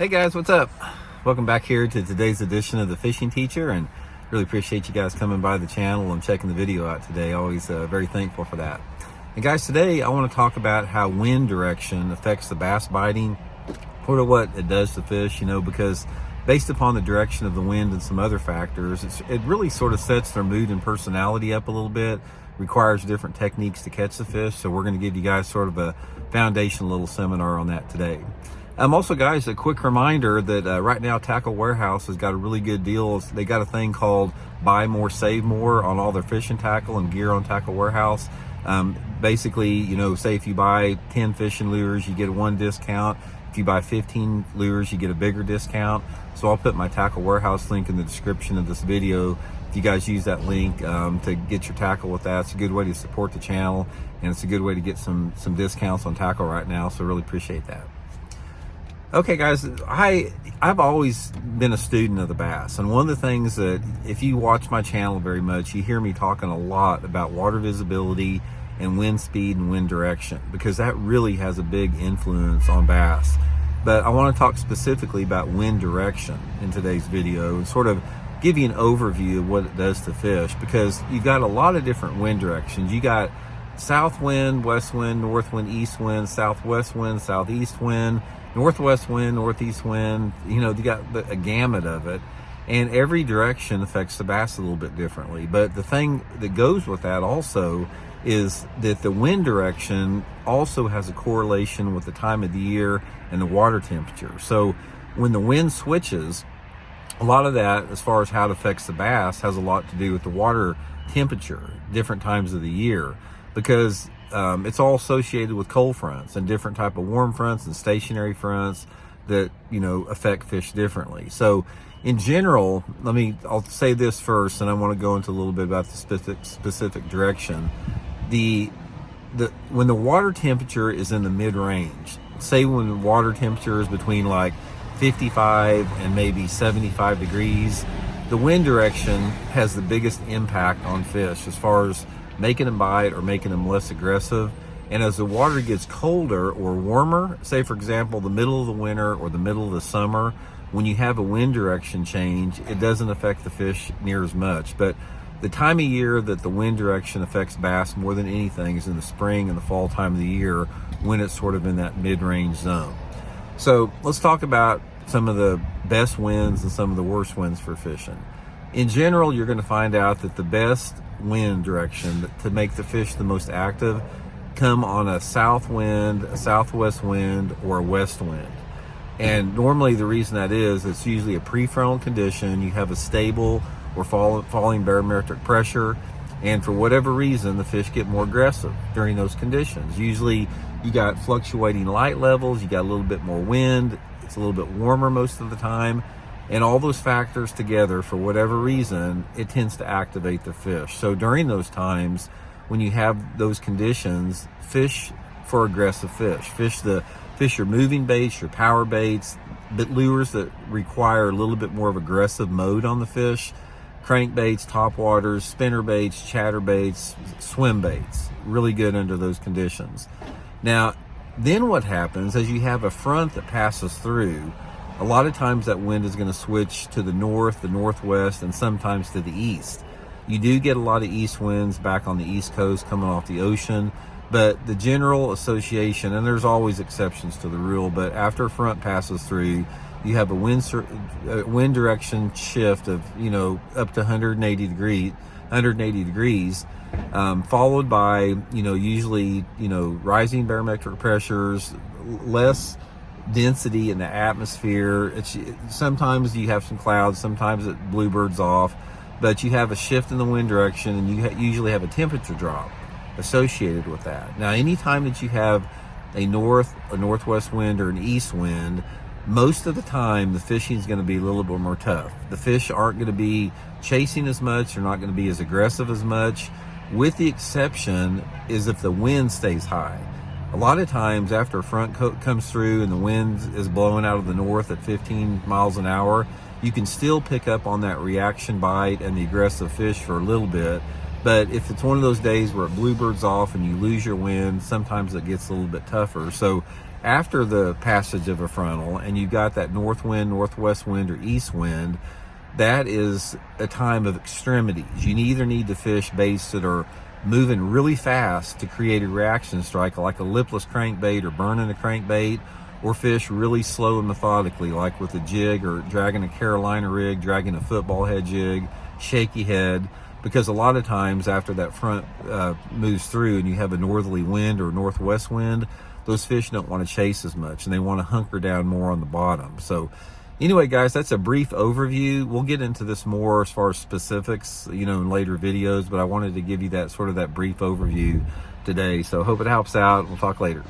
Hey guys, what's up? Welcome back here to today's edition of the Fishing Teacher, and really appreciate you guys coming by the channel and checking the video out today. Always very thankful for that. And guys, today I want to talk about how wind direction affects the bass biting, sort of what it does to fish, because based upon the direction of the wind and some other factors, it really sort of sets their mood and personality up a little bit, requires different techniques to catch the fish. So we're going to give you guys sort of a foundation little seminar on that today. Also, guys, a quick reminder that right now Tackle Warehouse has got a really good deal. They got a thing called Buy More, Save More on all their fishing tackle and gear on Tackle Warehouse. Basically, say if you buy 10 fishing lures, you get one discount. If you buy 15 lures, you get a bigger discount. So I'll put my Tackle Warehouse link in the description of this video. If you guys use that link to get your tackle with that, it's a good way to support the channel, and it's a good way to get some discounts on tackle right now. So really appreciate that. Okay, guys, I've always been a student of the bass, and one of the things that, if you watch my channel very much, you hear me talking a lot about water visibility and wind speed and wind direction, because that really has a big influence on bass. But I want to talk specifically about wind direction in today's video and sort of give you an overview of what it does to fish, because you've got a lot of different wind directions. You got south wind, west wind, north wind, east wind, southwest wind, southeast wind, northwest wind, northeast wind. You got a gamut of it, and every direction affects the bass a little bit differently. But the thing that goes with that also is that the wind direction also has a correlation with the time of the year and the water temperature. So when the wind switches, a lot of that, as far as how it affects the bass, has a lot to do with the water temperature, different times of the year, because it's all associated with cold fronts and different type of warm fronts and stationary fronts that affect fish differently. So in general, I'll say this first, and I want to go into a little bit about the specific direction. When the water temperature is in the mid-range, say when the water temperature is between like 55 and maybe 75 degrees, the wind direction has the biggest impact on fish as far as making them bite or making them less aggressive. And as the water gets colder or warmer, say for example the middle of the winter or the middle of the summer, when you have a wind direction change, it doesn't affect the fish near as much. But the time of year that the wind direction affects bass more than anything is in the spring and the fall time of the year, when it's sort of in that mid-range zone. So let's talk about some of the best winds and some of the worst winds for fishing. In general, you're going to find out that the best wind direction to make the fish the most active come on a south wind, a southwest wind, or a west wind. And normally the reason that is, it's usually a prefrontal condition. You have a stable or falling barometric pressure, and for whatever reason the fish get more aggressive during those conditions. Usually you got fluctuating light levels, you got a little bit more wind, it's a little bit warmer most of the time, and all those factors together, for whatever reason, it tends to activate the fish. So during those times when you have those conditions, fish for aggressive fish your moving baits, your power baits, but lures that require a little bit more of aggressive mode on the fish, crankbaits, topwaters, spinner baits, chatter baits, swim baits, really good under those conditions. Now, then what happens is you have a front that passes through. A lot of times that wind is going to switch to the north, the northwest, and sometimes to the east. You do get a lot of east winds back on the east coast coming off the ocean, but the general association, and there's always exceptions to the rule, but after a front passes through, you have a wind direction shift of up to 180 degrees, followed by usually rising barometric pressures, less density in the atmosphere. Sometimes you have some clouds, sometimes it bluebirds off, but you have a shift in the wind direction, and you usually have a temperature drop associated with that. Now, anytime that you have a northwest wind or an east wind, most of the time the fishing is going to be a little bit more tough. The fish aren't going to be chasing as much, they're not going to be as aggressive as much, with the exception is if the wind stays high. A lot of times after a front comes through and the wind is blowing out of the north at 15 miles an hour, you can still pick up on that reaction bite and the aggressive fish for a little bit. But if it's one of those days where it bluebirds off and you lose your wind, sometimes it gets a little bit tougher. So After the passage of a frontal and you've got that north wind, northwest wind, or east wind, that is a time of extremities. You either need to fish baits that are moving really fast to create a reaction strike, like a lipless crankbait or burning a crankbait, or fish really slow and methodically, like with a jig or dragging a Carolina rig, dragging a football head jig, shaky head. Because a lot of times after that front moves through and you have a northerly wind or northwest wind, those fish don't want to chase as much and they want to hunker down more on the bottom. So anyway, guys, that's a brief overview. We'll get into this more as far as specifics, in later videos, but I wanted to give you that brief overview today. So hope it helps out. We'll talk later.